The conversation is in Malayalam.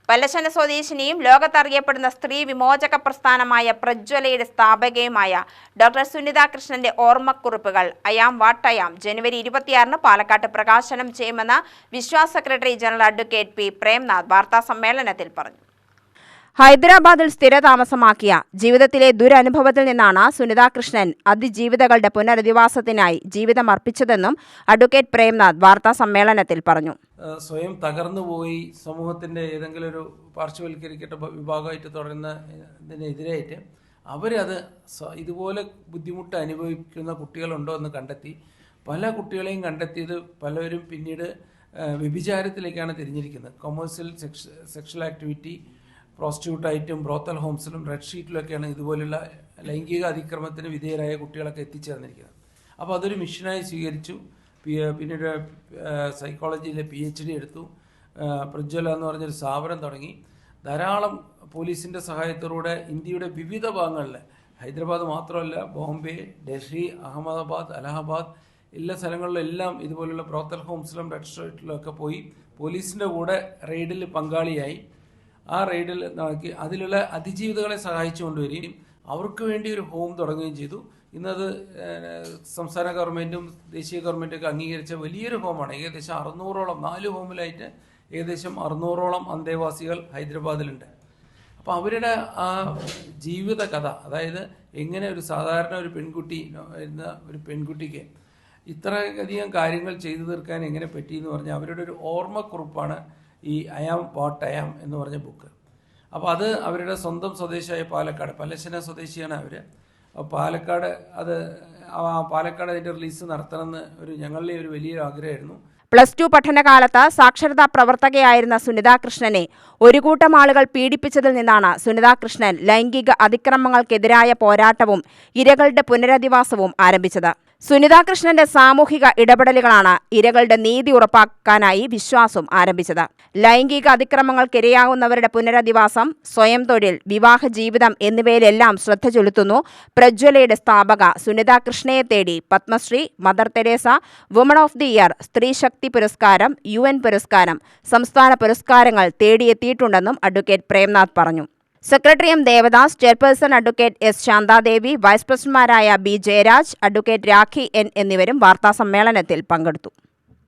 പല്ലശ്ശന സ്വദേശിനിയും ലോകത്തറിയപ്പെടുന്ന സ്ത്രീ വിമോചക പ്രസ്ഥാനമായ പ്രജ്വലയുടെ സ്ഥാപകയുമായ ഡോക്ടർ സുനിത കൃഷ്ണന്റെ ഓർമ്മക്കുറിപ്പുകൾ അയാം വാട്ട് അയാം ജനുവരി 26-ന് പാലക്കാട്ട് പ്രകാശനം ചെയ്യുമെന്ന് Vishwas secretary general advocate P Premnath വാർത്താസമ്മേളനത്തിൽ പറഞ്ഞു. ഹൈദരാബാദിൽ സ്ഥിരതാമസമാക്കിയ ജീവിതത്തിലെ ദുരനുഭവത്തിൽ നിന്നാണ് സുനിത കൃഷ്ണൻ അതിജീവിതകളുടെ പുനരധിവാസത്തിനായി ജീവിതം അർപ്പിച്ചതെന്നും അഡ്വക്കേറ്റ് പ്രേംനാഥ് വാർത്താസമ്മേളനത്തിൽ പറഞ്ഞു. സ്വയം തകർന്നുപോയി സമൂഹത്തിൻ്റെ ഏതെങ്കിലും ഒരു പാർശ്വവൽക്കരിക്കപ്പെട്ട വിഭാഗമായിട്ട് തുടരുന്നതിനെതിരായിട്ട് അവരത് ഇതുപോലെ ബുദ്ധിമുട്ട് അനുഭവിക്കുന്ന കുട്ടികളുണ്ടോ എന്ന് കണ്ടെത്തി പല കുട്ടികളെയും കണ്ടെത്തിയത് പലരും പിന്നീട് വ്യഭിചാരത്തിലേക്കാണ് തിരിഞ്ഞിരിക്കുന്നത്. കൊമേഴ്സ്യൽ സെക്ഷൽ ആക്ടിവിറ്റി, പ്രോസ്റ്റിറ്റ്യൂട്ടായിട്ടും ബ്രോത്തൽ ഹോംസിലും റെഡ് ഷീറ്റിലൊക്കെയാണ് ഇതുപോലുള്ള ലൈംഗിക അതിക്രമത്തിന് വിധേയരായ കുട്ടികളൊക്കെ എത്തിച്ചേർന്നിരിക്കുന്നത്. അപ്പോൾ അതൊരു മിഷനായി സ്വീകരിച്ചു. പിന്നീട് സൈക്കോളജിയിലെ PhD എടുത്തു. പ്രജ്വല എന്ന് പറഞ്ഞൊരു സ്ഥാപനം തുടങ്ങി. ധാരാളം പോലീസിൻ്റെ സഹായത്തോടെ ഇന്ത്യയുടെ വിവിധ ഭാഗങ്ങളിൽ, ഹൈദരാബാദ് മാത്രമല്ല, ബോംബെ, ഡൽഹി, അഹമ്മദാബാദ്, അലഹബാദ് എല്ലാ സ്ഥലങ്ങളിലെല്ലാം ഇതുപോലുള്ള ബ്രോത്തൽ ഹോംസിലും റെഡ് ഷീറ്റിലൊക്കെ പോയി പോലീസിൻ്റെ കൂടെ റെയ്ഡിൽ പങ്കാളിയായി. ആ റെയ്ഡിൽ നോക്കി അതിലുള്ള അതിജീവിതകളെ സഹായിച്ചു കൊണ്ടുവരികയും അവർക്ക് വേണ്ടി ഒരു ഹോം തുടങ്ങുകയും ചെയ്തു. ഇന്നത് സംസ്ഥാന ഗവൺമെൻറ്റും ദേശീയ ഗവൺമെൻറ്റൊക്കെ അംഗീകരിച്ച വലിയൊരു ഹോമാണ്. ഏകദേശം 600ഓളം 4 ഹോമിലായിട്ട് ഏകദേശം 600ഓളം അന്തേവാസികൾ ഹൈദരാബാദിലുണ്ട്. അപ്പോൾ അവരുടെ ആ ജീവിത കഥ, അതായത് എങ്ങനെ ഒരു സാധാരണ ഒരു പെൺകുട്ടി എന്ന ഒരു പെൺകുട്ടിക്ക് ഇത്രയധികം കാര്യങ്ങൾ ചെയ്തു തീർക്കാൻ എങ്ങനെ പറ്റിയെന്ന് പറഞ്ഞാൽ അവരുടെ ഒരു ഓർമ്മക്കുറിപ്പാണ് ഈ അയാം വാട്ട് അയാം എന്ന് പറഞ്ഞ ബുക്ക്. അപ്പോൾ അത് അവരുടെ സ്വന്തം സ്വദേശിയായ പാലക്കാട്, പല്ലശ്ശന സ്വദേശിയാണ് അവർ. പാലക്കാട് അതിൻ്റെ റിലീസ് നടത്തണമെന്ന് ഞങ്ങളുടെ ഒരു വലിയൊരു ആഗ്രഹമായിരുന്നു. +2 പഠനകാലത്ത് സാക്ഷരതാ പ്രവർത്തകയായിരുന്ന സുനിത കൃഷ്ണനെ ഒരു കൂട്ടം ആളുകൾ പീഡിപ്പിച്ചതിൽ നിന്നാണ് സുനിത കൃഷ്ണൻ ലൈംഗിക അതിക്രമങ്ങൾക്കെതിരായ പോരാട്ടവും ഇരകളുടെ പുനരധിവാസവും ആരംഭിച്ചത്. സുനിത കൃഷ്ണന്റെ സാമൂഹിക ഇടപെടലുകളാണ് ഇരകളുടെ നീതി ഉറപ്പാക്കാനായി വിശ്വാസം ആരംഭിച്ചത്. ലൈംഗിക അതിക്രമങ്ങൾക്കിരയാകുന്നവരുടെ പുനരധിവാസം, സ്വയം തൊഴിൽ, വിവാഹ ജീവിതം എന്നിവയിലെല്ലാം ശ്രദ്ധ ചെലുത്തുന്നു. പ്രജ്വലയുടെ സ്ഥാപക സുനിത കൃഷ്ണയെ തേടി Padmashri, mother Teresa, woman of the year, സ്ത്രീ ശക്തി പുരസ്കാരം, UN പുരസ്കാരം, സംസ്ഥാന പുരസ്കാരങ്ങൾ തേടിയെത്തിയിട്ടുണ്ടെന്നും അഡ്വക്കേറ്റ് പ്രേംനാഥ് പറഞ്ഞു. Secretary M. Devadas, chairperson advocate S. Shanthadevi, vice പ്രസിഡന്റുമാരായ B. Jayaraj, advocate Rakhi N എന്നിവരും വാർത്താസമ്മേളനത്തിൽ പങ്കെടുത്തു.